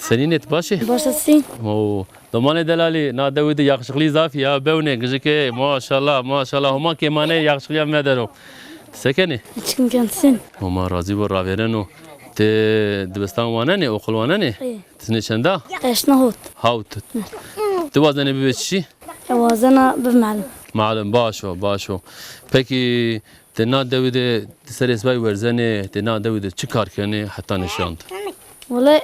Seninit başı. Başlasın. O zamanı delali na Davide yakışıklı zaf ya bevne gıcıke maşallah maşallah huma kemane yakışıklı medero. Sekeni. Çıkım kendsin. Huma razı bu ravereno. Te dibistan wana ne okul wana ne? Tine çenda? Eşnahut. Havt. Tu vazene bir beşi? Vazana bim'alum. Malum başo. Peki te na Davide seres bay verzene te na Davide çıkar kene hatta nişand. Valla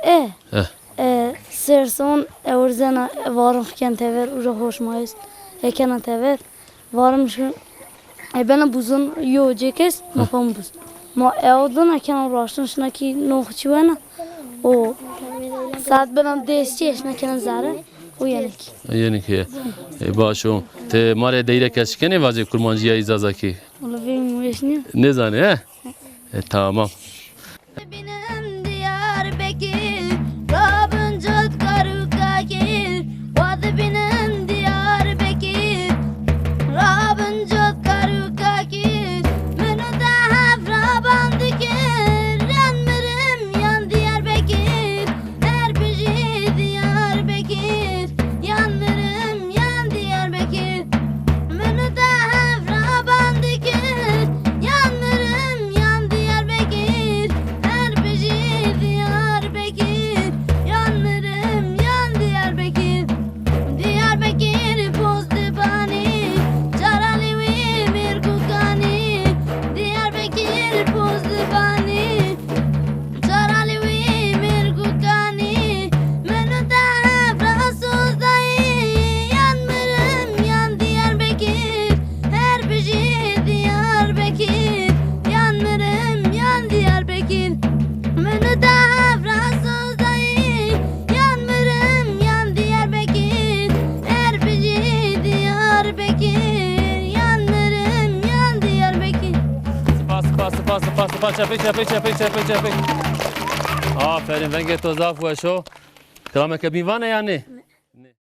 Eh. Serson evrzana varım kent tever ura hoş mayıs. Ekena tever. Varım şu. Bana buzun yo cekes mafam buz. Ma evden ekena uğraştın şuna ki nohçu bana. O saat bana desçi şuna kena zara. O yenik. Yenik ye. Başo. Te mare deire keşkene vazı kurmancıya izazaki. Valla benim yeşni. Ne zane he? Tamam. Benim Diyarbakır, Rabıncıt Karukakir. Vadı benim Diyarbakır, Rabıncıt Karukakir. Menü de hafra bandikir, yanmırım yan Diyarbakır. Her biri Diyarbakır, yanmırım yan Diyarbakır. Menü de hafra bandikir, yanmırım yan Diyarbakır. Her biri Diyarbakır, yanmırım yan Diyarbakır. Diyarbakır pozdibani, çarali ve mirkukani. Diyarbakır pozdibani, çarali ve mirkukani. Menü de Fransız'dayı, yanmırım yan Diyarbakır. Her biri Diyarbakır, yanmırım yan Diyarbakır. Menü de Fransız'dayı, yanmırım yan Diyarbakır. Her biri Diyarbakır, yanmırım yan Diyarbakır. Pas. Çapı. Aferin venge to zaf ve şo. Krameke bivane yani.